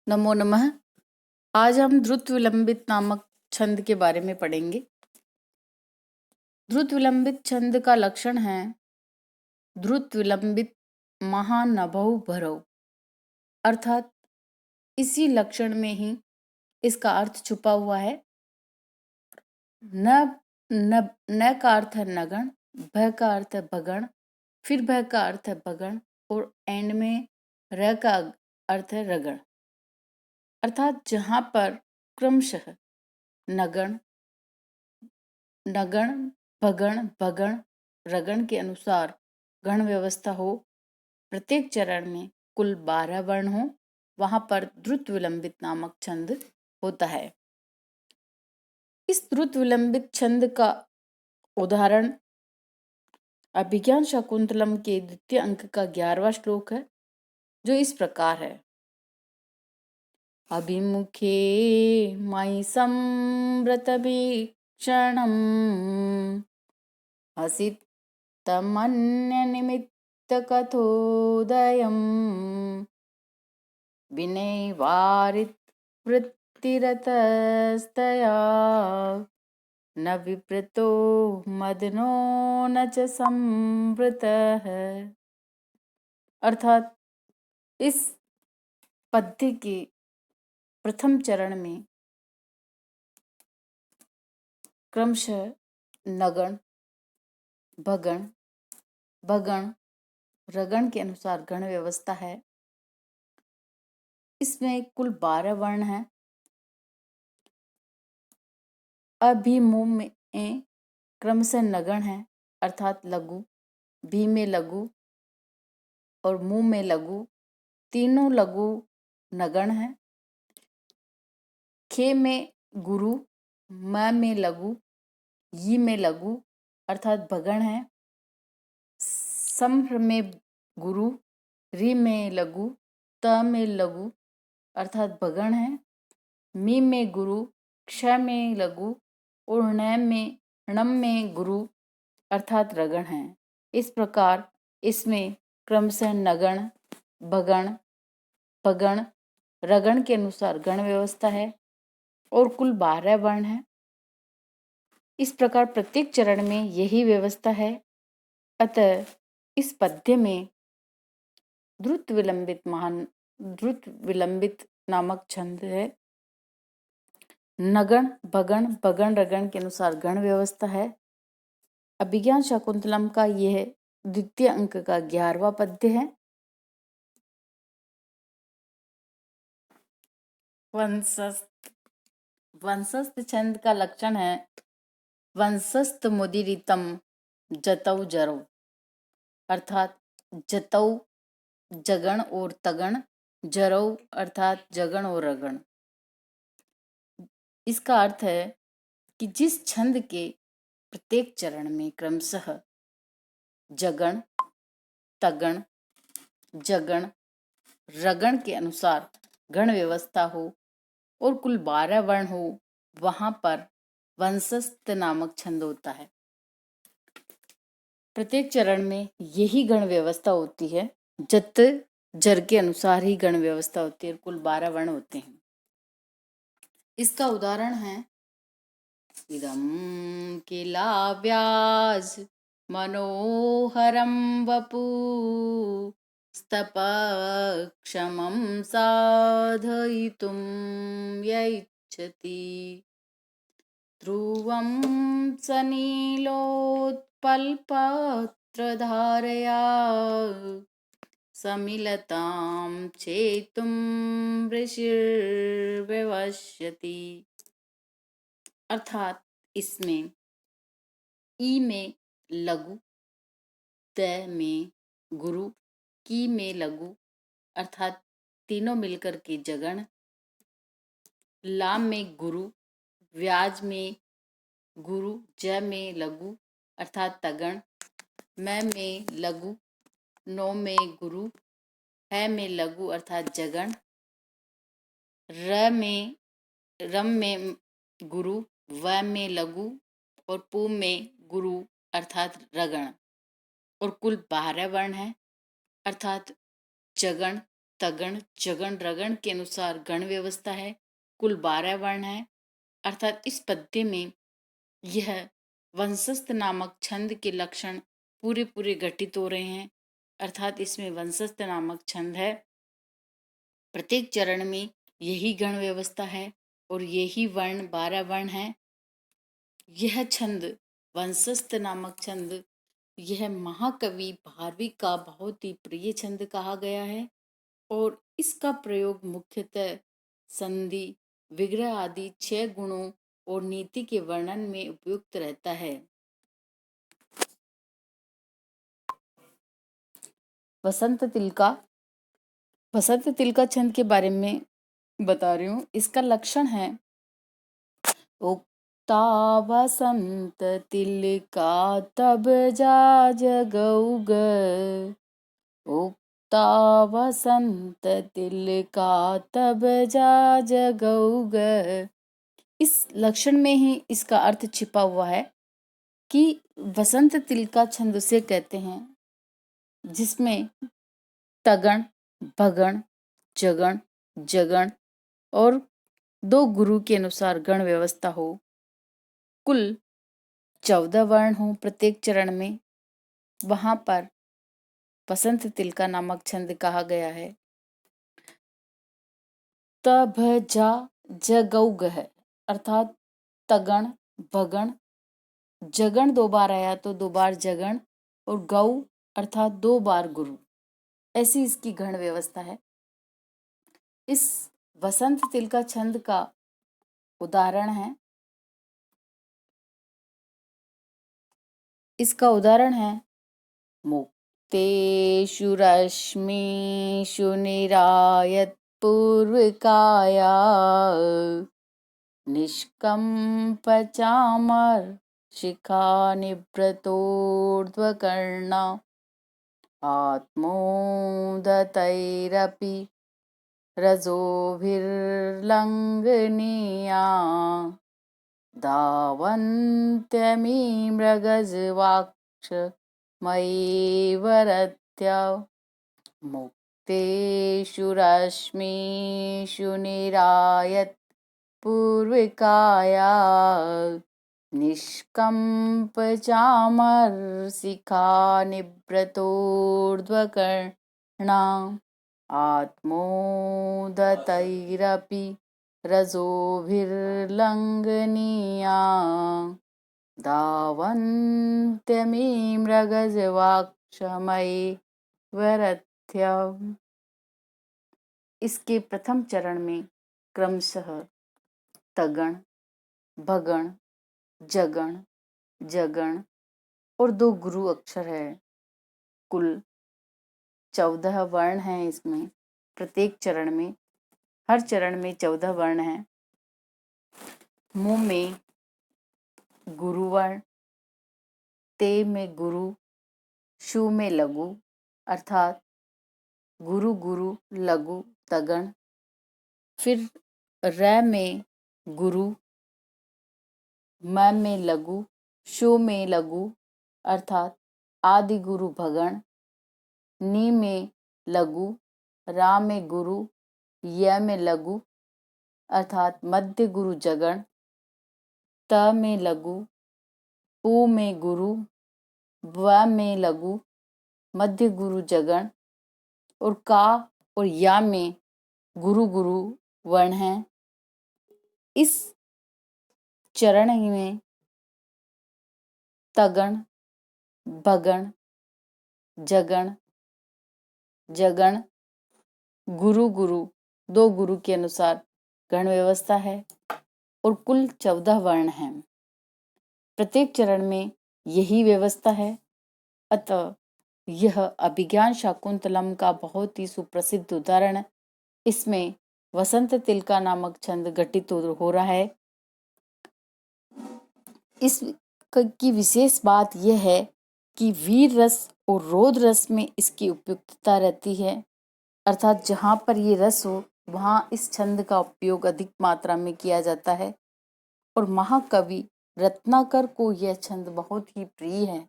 नमो नमः। आज हम द्रुत विलंबित नामक छंद के बारे में पढ़ेंगे। द्रुत विलंबित छंद का लक्षण है द्रुत विलंबित महानभौ भरौ, अर्थात इसी लक्षण में ही इसका अर्थ छुपा हुआ है। न न न का अर्थ है नगण, भ का अर्थ है भगण, फिर भ का अर्थ है भगण और एंड में र का अर्थ है रगण, अर्थात जहां पर क्रमशः नगण नगण भगण भगण रगण के अनुसार गण व्यवस्था हो, प्रत्येक चरण में कुल 12 वर्ण हो, वहां पर द्रुत विलंबित नामक छंद होता है। इस द्रुत विलंबित छंद का उदाहरण अभिज्ञान शाकुंतलम के द्वितीय अंक का 11वां श्लोक है, जो इस प्रकार है। अभिमुखे मयि संवृत वीक्षणम् हसितमन्यनिमित्तकथोदयम् विनयवारिवृत्तिरतस्तया न विप्रतो मदनो न च संवृतः, अर्थात इस पद्य के प्रथम चरण में क्रमशः नगण भगण भगण रगण के अनुसार गण व्यवस्था है। इसमें कुल 12 वर्ण हैं। अभिमु में क्रमशः नगण है, अर्थात लघु, भी में लघु और मुंह में लघु, तीनों लघु नगण है। खे में गुरु, म में लघु, यी में लघु अर्थात भगण है। संभ्र में गुरु, री में लघु, त में लघु अर्थात भगण है। मी में गुरु, क्ष में लघु और णम में गुरु अर्थात रगण है। इस प्रकार इसमें क्रमशः नगण भगण भगण रगण के अनुसार गण व्यवस्था है और कुल 12 वर्ण है। इस प्रकार प्रत्येक चरण में यही व्यवस्था है। अतः इस पद्य में द्रुत विलंबित नामक छंद है। नगण भगण भगण रगण के अनुसार गण व्यवस्था है। अभिज्ञान शाकुंतलम का यह द्वितीय अंक का 11वां पद्य है। वंशस्थ छंद का लक्षण है वंशस्थ मुदीरितम जतौ जरौ, अर्थात जतौ जगण और तगण, जरौ अर्थात जगण और रगण। इसका अर्थ है कि जिस छंद के प्रत्येक चरण में क्रमशः जगण तगण जगण रगण के अनुसार गण व्यवस्था हो और कुल 12 वर्ण हो, वहां पर वंशस्थ नामक छंद होता है। प्रत्येक चरण में यही गण व्यवस्था होती है। जत जर के अनुसार ही गण व्यवस्था होती है और कुल 12 वर्ण होते हैं। इसका उदाहरण है इदं किलाव्याज मनोहरं वपु स्तपक्षमं साधयितुं य इच्छति ध्रुवं सनीलोत्पलपत्रधारया समिलतां चेतुं वृषिर्व्यवस्यति, अर्थात इसमें ई में लघु, त में गुरु, की में लघु अर्थात तीनों मिलकर के जगण, लाम में गुरु, व्याज में गुरु, ज में लघु अर्थात तगण, म में लघु, नो में गुरु, है में लघु अर्थात जगण, रम में गुरु, व में लघु और पू में गुरु अर्थात रगण और कुल 12 वर्ण है, अर्थात जगण तगण, जगण, रगण के अनुसार गण व्यवस्था है। कुल 12 वर्ण है। अर्थात इस पद्य में यह वंशस्थ नामक छंद के लक्षण पूरे पूरे घटित हो रहे हैं। अर्थात इसमें वंशस्थ नामक छंद है। प्रत्येक चरण में यही गण व्यवस्था है और यही वर्ण 12 वर्ण है। यह छंद वंशस्थ नामक छंद यह महाकवि भारवी का बहुत ही प्रिय छंद कहा गया है और इसका प्रयोग मुख्यतः संधि, विग्रह आदि 6 गुणों और नीति के वर्णन में उपयुक्त रहता है। वसंत तिलका छंद के बारे में बता रही हूँ। इसका लक्षण है उक्ता वसंत तिलका तब जा जगौग, उक्ता वसंत तिलका तब जा जगौग। इस लक्षण में ही इसका अर्थ छिपा हुआ है कि वसंत तिलका छंद उसे कहते हैं जिसमें तगण, भगण, जगण, जगण और 2 गुरु के अनुसार गण व्यवस्था हो। कुल 14 वर्ण हो प्रत्येक चरण में, वहां पर वसंत तिलका नामक छंद कहा गया है। तब जा जगौग है, अर्थात तगण, भगण, जगण 2 बार आया तो 2 बार जगण और गौ अर्थात 2 बार गुरु, ऐसी इसकी गण व्यवस्था है। इस वसंत तिलका छंद का उदाहरण है, इसका उदाहरण है मुक्तेषु रश्मिषु निरायत पूर्वकाया, निष्कम्प चामर शिखा निभृतोर्ध्वकर्णा, आत्मोदतैरपि रजोभिर्लङ्घनीया, धावन्त्यमीमृगजवाक्षमयीवरत्या, मुक्तेषु रश्मिषु निरायत पूर्विकाया, निष्कम्प चामरशिखा निभृतोर्ध्वकर्णा, आत्मोदतैरपि रजोभिर्लङ्घनीया, धावन्त्यमीमृगजवाक्षमयीवरत्या। इसके प्रथम चरण में क्रमशः तगण, भगण, जगण, जगण और 2 गुरु अक्षर है। कुल 14 वर्ण हैं इसमें प्रत्येक चरण में, हर चरण में 14 वर्ण हैं। मुँह में गुरु वर्ण, ते में गुरु, शु में लघु अर्थात गुरु गुरु लघु तगण, फिर र में गुरु, म में लघु, शु में लघु अर्थात आदि गुरु भगण, नी में लघु, रा में गुरु, य में लघु अर्थात मध्य गुरु जगण, त में लघु, उ में गुरु, व में लघु मध्य गुरु जगण और का और या में गुरु गुरु वर्ण हैं। इस चरण में तगण, भगण, जगण, जगण, गुरु गुरु 2 गुरु के अनुसार गण व्यवस्था है और कुल 14 वर्ण हैं। प्रत्येक चरण में यही व्यवस्था है। अतः यह अभिज्ञान शाकुंतलम का बहुत ही सुप्रसिद्ध उदाहरण है। इसमें वसंत तिलका नामक छंद घटित हो रहा है। इस की विशेष बात यह है कि वीर रस और रोद रस में इसकी उपयुक्तता रहती है, अर्थात जहाँ पर ये रस हो वहाँ इस छंद का उपयोग अधिक मात्रा में किया जाता है और महाकवि रत्नाकर को यह छंद बहुत ही प्रिय है।